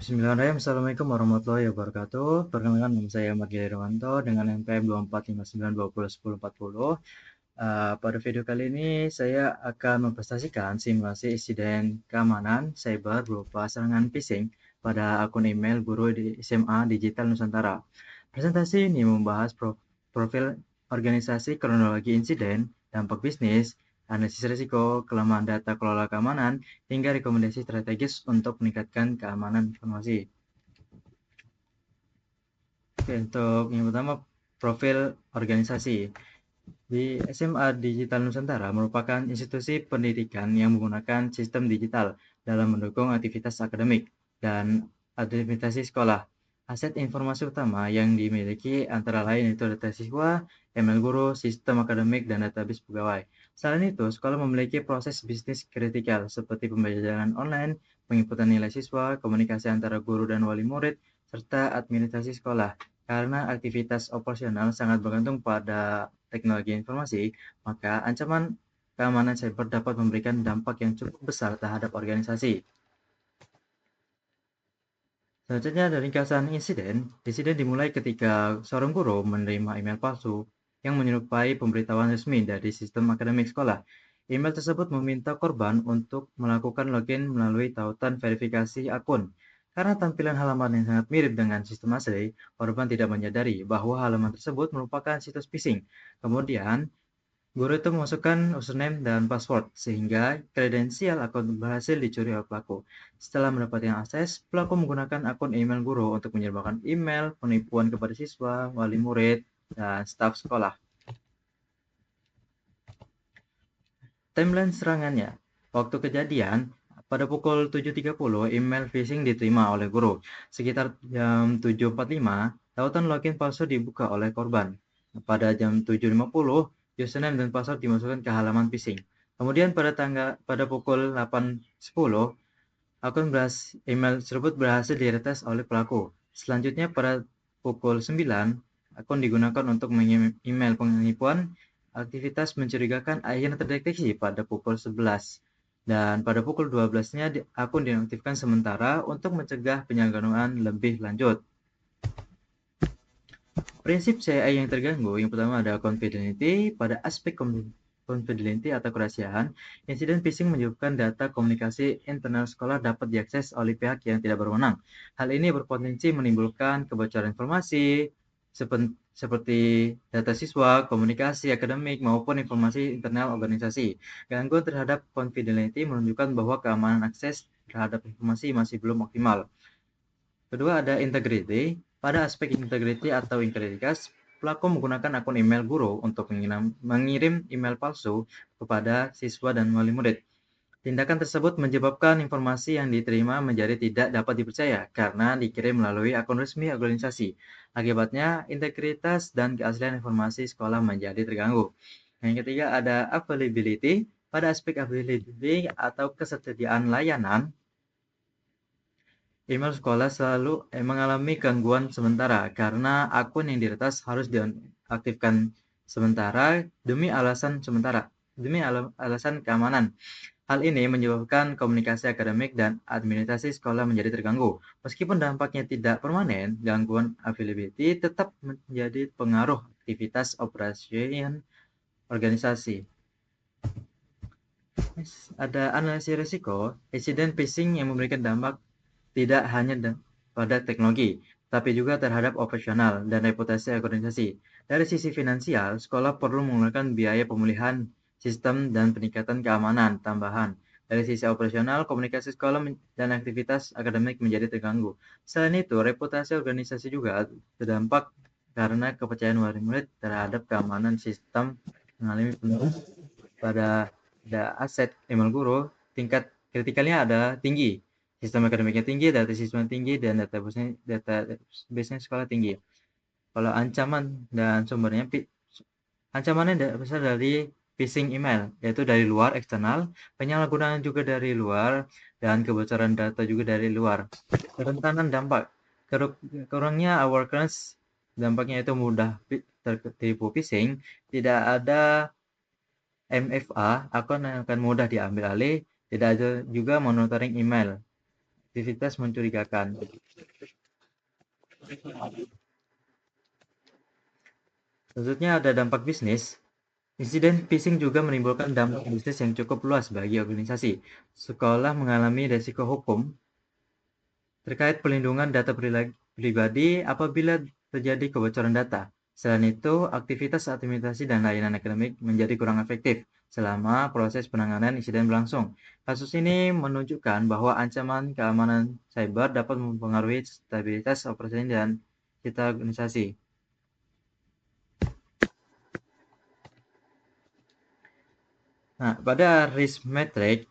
Bismillahirrahmanirrahim. Assalamualaikum warahmatullahi wabarakatuh. Perkenalkan, nama saya Margi Irwanto dengan NPM 2459201040. Pada video kali ini saya akan mempresentasikan simulasi insiden keamanan cyber berupa serangan phishing pada akun email guru di SMA Digital Nusantara. Presentasi ini membahas profil organisasi, kronologi insiden, dampak bisnis, analisis risiko, kelemahan data kelola keamanan, hingga rekomendasi strategis untuk meningkatkan keamanan informasi. Oke, untuk yang pertama, profil organisasi. Di SMA Digital Nusantara merupakan institusi pendidikan yang menggunakan sistem digital dalam mendukung aktivitas akademik dan administrasi sekolah. Aset informasi utama yang dimiliki antara lain itu data siswa, email guru, sistem akademik, dan database pegawai. Selain itu, sekolah memiliki proses bisnis kritikal seperti pembelajaran online, penginputan nilai siswa, komunikasi antara guru dan wali murid, serta administrasi sekolah. Karena aktivitas operasional sangat bergantung pada teknologi informasi, maka ancaman keamanan cyber dapat memberikan dampak yang cukup besar terhadap organisasi. Selanjutnya dari ringkasan insiden. Insiden dimulai ketika seorang guru menerima email palsu yang menyerupai pemberitahuan resmi dari sistem akademik sekolah. Email tersebut meminta korban untuk melakukan login melalui tautan verifikasi akun. Karena tampilan halaman yang sangat mirip dengan sistem asli, korban tidak menyadari bahwa halaman tersebut merupakan situs phishing. Kemudian, guru itu memasukkan username dan password, sehingga kredensial akun berhasil dicuri oleh pelaku. Setelah mendapatkan akses, pelaku menggunakan akun email guru untuk menyebarkan email penipuan kepada siswa, wali murid, dan staf sekolah. Timeline serangannya. Waktu kejadian, pada pukul 7.30, email phishing diterima oleh guru. Sekitar jam 7.45, tautan login palsu dibuka oleh korban. Pada jam 7.50, username dan password dimasukkan ke halaman phishing. Kemudian pada pukul 8.10, email tersebut berhasil diretas oleh pelaku. Selanjutnya pada pukul 9, akun digunakan untuk mengirim email penipuan. Aktivitas mencurigakan akhirnya terdeteksi pada pukul 11. Dan pada pukul 12-nya akun dinonaktifkan sementara untuk mencegah penyalahgunaan lebih lanjut. Prinsip CI yang terganggu, yang pertama ada confidentiality. Pada aspek confidentiality atau kerahasiaan, insiden phishing menyebabkan data komunikasi internal sekolah dapat diakses oleh pihak yang tidak berwenang. Hal ini berpotensi menimbulkan kebocoran informasi seperti data siswa, komunikasi akademik, maupun informasi internal organisasi. Gangguan terhadap confidentiality menunjukkan bahwa keamanan akses terhadap informasi masih belum optimal. Kedua ada integrity. Pada aspek integrity atau integritas, pelaku menggunakan akun email guru untuk mengirim email palsu kepada siswa dan wali murid. Tindakan tersebut menyebabkan informasi yang diterima menjadi tidak dapat dipercaya karena dikirim melalui akun resmi organisasi. Akibatnya, integritas dan keaslian informasi sekolah menjadi terganggu. Yang ketiga ada availability. Pada aspek availability atau kesetiaan layanan, email sekolah selalu mengalami gangguan sementara karena akun yang diretas harus diaktifkan sementara demi alasan keamanan. Hal ini menyebabkan komunikasi akademik dan administrasi sekolah menjadi terganggu. Meskipun dampaknya tidak permanen, gangguan availability tetap menjadi pengaruh aktivitas operasi organisasi. Ada analisis risiko. Insiden phishing yang memberikan dampak tidak hanya pada teknologi, tapi juga terhadap operasional dan reputasi organisasi. Dari sisi finansial, sekolah perlu mengeluarkan biaya pemulihan sistem dan peningkatan keamanan tambahan. Dari sisi operasional, komunikasi sekolah dan aktivitas akademik menjadi terganggu. Selain itu, reputasi organisasi juga terdampak karena kepercayaan wali murid terhadap keamanan sistem mengalami penurunan. Pada aset email guru, tingkat kritikalnya ada tinggi. Sistem akademiknya tinggi, data siswa tinggi, dan database-nya sekolah tinggi. Kalau ancaman dan sumbernya, ancamannya besar dari phishing email, yaitu dari luar eksternal, penyalahgunaan juga dari luar, dan kebocoran data juga dari luar. Kerentanan dampak, kurangnya awareness, dampaknya itu mudah tertipu phishing, tidak ada MFA, akun akan mudah diambil alih, tidak ada juga monitoring email. aktivitas mencurigakan. Selanjutnya ada dampak bisnis. Insiden phishing juga menimbulkan dampak bisnis yang cukup luas bagi organisasi. Sekolah mengalami resiko hukum terkait pelindungan data pribadi apabila terjadi kebocoran data. Selain itu, aktivitas administrasi dan layanan akademik menjadi kurang efektif selama proses penanganan insiden berlangsung. Kasus ini menunjukkan bahwa ancaman keamanan cyber dapat mempengaruhi stabilitas operasi dan citra organisasi. Nah, pada risk matrix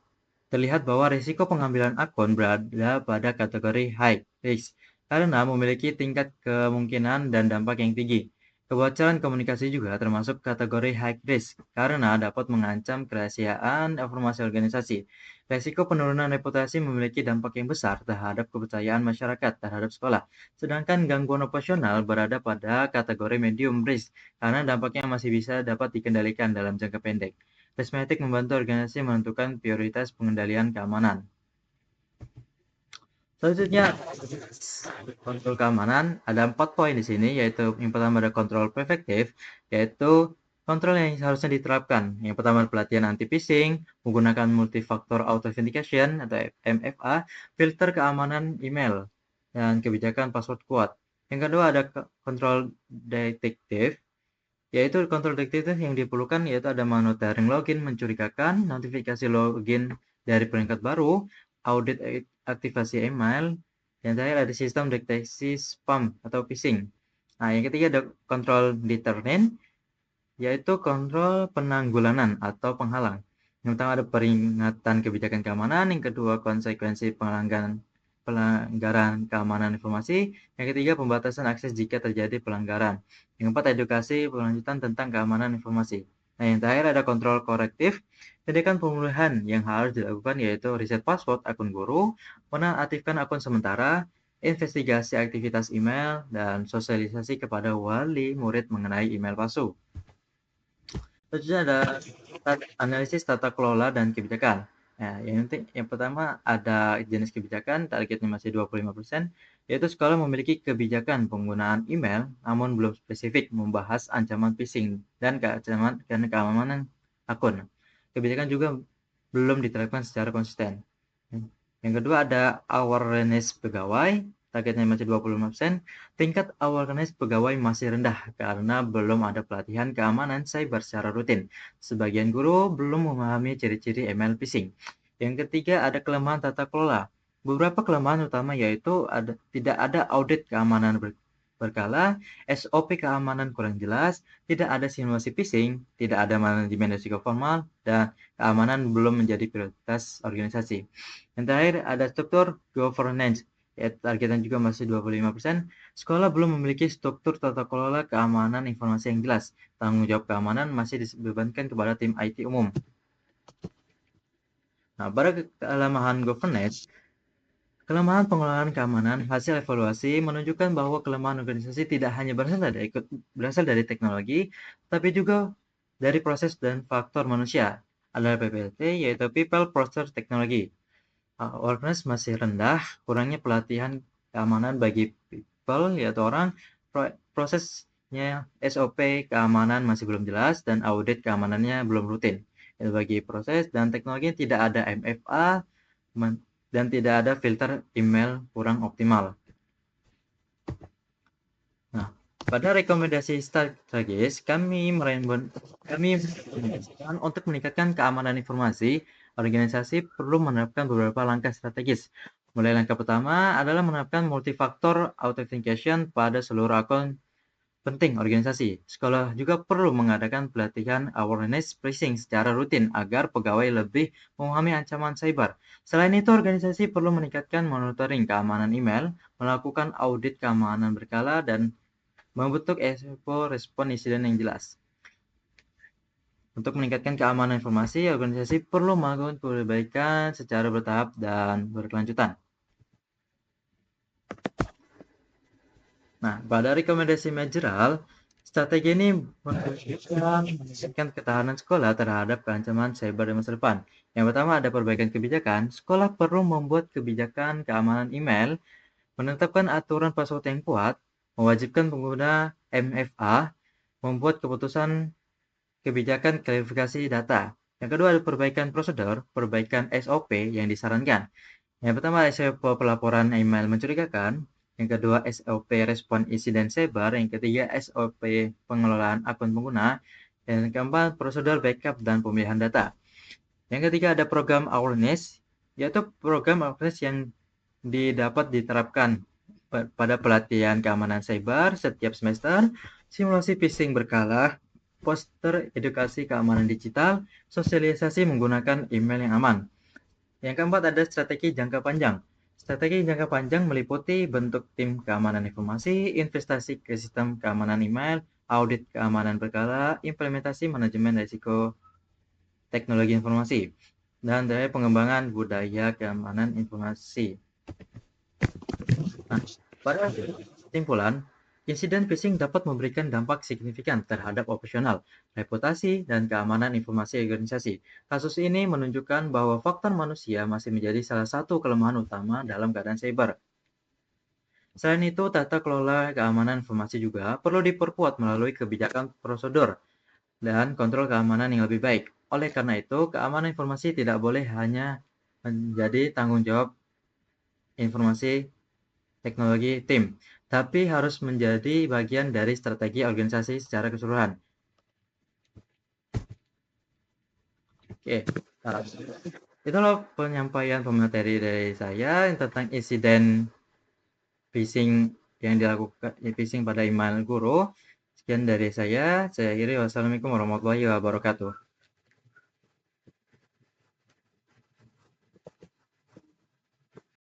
terlihat bahwa risiko pengambilan akun berada pada kategori high risk karena memiliki tingkat kemungkinan dan dampak yang tinggi. Kebocoran komunikasi juga termasuk kategori high risk karena dapat mengancam kerahasiaan informasi organisasi. Risiko penurunan reputasi memiliki dampak yang besar terhadap kepercayaan masyarakat terhadap sekolah. Sedangkan gangguan operasional berada pada kategori medium risk karena dampaknya masih bisa dapat dikendalikan dalam jangka pendek. Prismatic membantu organisasi menentukan prioritas pengendalian keamanan. Selanjutnya, kontrol keamanan ada 4 poin di sini, yaitu yang pertama ada kontrol preventif, yaitu kontrol yang harusnya diterapkan. Yang pertama pelatihan anti-phishing, menggunakan multifaktor authentication atau MFA, filter keamanan email, dan kebijakan password kuat. Yang kedua ada kontrol detektif, yaitu kontrol detektif yang diperlukan yaitu ada monitoring login mencurigakan, notifikasi login dari peringkat baru, audit aktivasi email, yang terakhir ada sistem deteksi spam atau phishing. Nah, yang ketiga ada kontrol deterrent, yaitu kontrol penanggulangan atau penghalang. Yang pertama ada peringatan kebijakan keamanan, yang kedua konsekuensi pelanggaran keamanan informasi, yang ketiga pembatasan akses jika terjadi pelanggaran, yang keempat edukasi berlanjutan tentang keamanan informasi. Nah, yang terakhir ada kontrol korektif, tindakan pemulihan yang harus dilakukan yaitu reset password akun guru, menonaktifkan akun sementara, investigasi aktivitas email, dan sosialisasi kepada wali murid mengenai email palsu. Selanjutnya ada analisis tata kelola dan kebijakan. Nah, yang pertama ada jenis kebijakan, targetnya masih 25%, yaitu sekolah memiliki kebijakan penggunaan email, namun belum spesifik membahas ancaman phishing dan keamanan akun. Kebijakan juga belum diterapkan secara konsisten. Yang kedua ada awareness pegawai, targetnya masih 25%. Tingkat awareness pegawai masih rendah karena belum ada pelatihan keamanan cyber secara rutin. Sebagian guru belum memahami ciri-ciri email phishing. Yang ketiga ada kelemahan tata kelola. Beberapa kelemahan utama yaitu tidak ada audit keamanan berkala, SOP keamanan kurang jelas, tidak ada simulasi phishing, tidak ada manajemen risiko formal, dan keamanan belum menjadi prioritas organisasi. Yang terakhir ada struktur governance, yaitu targetnya juga masih 25%. Sekolah belum memiliki struktur tata kelola keamanan informasi yang jelas. Tanggung jawab keamanan masih dibebankan kepada tim IT umum. Nah, pada kelemahan governance, kelemahan pengelolaan keamanan, hasil evaluasi menunjukkan bahwa kelemahan organisasi tidak hanya berasal dari teknologi, tapi juga dari proses dan faktor manusia. Adalah PPT, yaitu People, Process, Technology. Awareness masih rendah, kurangnya pelatihan keamanan bagi people, yaitu orang, prosesnya SOP keamanan masih belum jelas, dan audit keamanannya belum rutin. Bagi proses dan teknologi tidak ada MFA, dan tidak ada filter email kurang optimal. Nah, pada rekomendasi strategis, kami merekomendasikan untuk meningkatkan keamanan informasi, organisasi perlu menerapkan beberapa langkah strategis. Mulai langkah pertama adalah menerapkan multifaktor authentication pada seluruh akun penting organisasi. Sekolah juga perlu mengadakan pelatihan awareness phishing secara rutin agar pegawai lebih memahami ancaman cyber. Selain itu, organisasi perlu meningkatkan monitoring keamanan email, melakukan audit keamanan berkala, dan membentuk SOP respon insiden yang jelas. Untuk meningkatkan keamanan informasi, organisasi perlu melakukan perbaikan secara bertahap dan berkelanjutan. Nah, pada rekomendasi majoral, strategi ini menunjukkan ketahanan sekolah terhadap ancaman cyber di masa depan. Yang pertama ada perbaikan kebijakan. Sekolah perlu membuat kebijakan keamanan email, menetapkan aturan password yang kuat, mewajibkan pengguna MFA, membuat keputusan kebijakan klarifikasi data. Yang kedua ada perbaikan prosedur, perbaikan SOP yang disarankan. Yang pertama SOP pelaporan email mencurigakan, yang kedua SOP respon insiden cyber, yang ketiga SOP pengelolaan akun pengguna, dan yang keempat prosedur backup dan pemilihan data. Yang ketiga ada program awareness, yaitu program awareness yang dapat diterapkan pada pelatihan keamanan cyber setiap semester, simulasi phishing berkala, poster edukasi keamanan digital, sosialisasi menggunakan email yang aman. Yang keempat ada strategi jangka panjang. Strategi jangka panjang meliputi bentuk tim keamanan informasi, investasi ke sistem keamanan email, audit keamanan berkala, implementasi manajemen risiko teknologi informasi, dan dari pengembangan budaya keamanan informasi. Nah, pada kesimpulan, insiden phishing dapat memberikan dampak signifikan terhadap operasional, reputasi, dan keamanan informasi organisasi. Kasus ini menunjukkan bahwa faktor manusia masih menjadi salah satu kelemahan utama dalam keadaan cyber. Selain itu, tata kelola keamanan informasi juga perlu diperkuat melalui kebijakan prosedur dan kontrol keamanan yang lebih baik. Oleh karena itu, keamanan informasi tidak boleh hanya menjadi tanggung jawab informasi teknologi tim, tapi harus menjadi bagian dari strategi organisasi secara keseluruhan. Oke, itulah penyampaian pemateri dari saya tentang insiden phishing yang dilakukan phishing pada email guru. Sekian dari saya akhiri. Wassalamualaikum warahmatullahi wabarakatuh.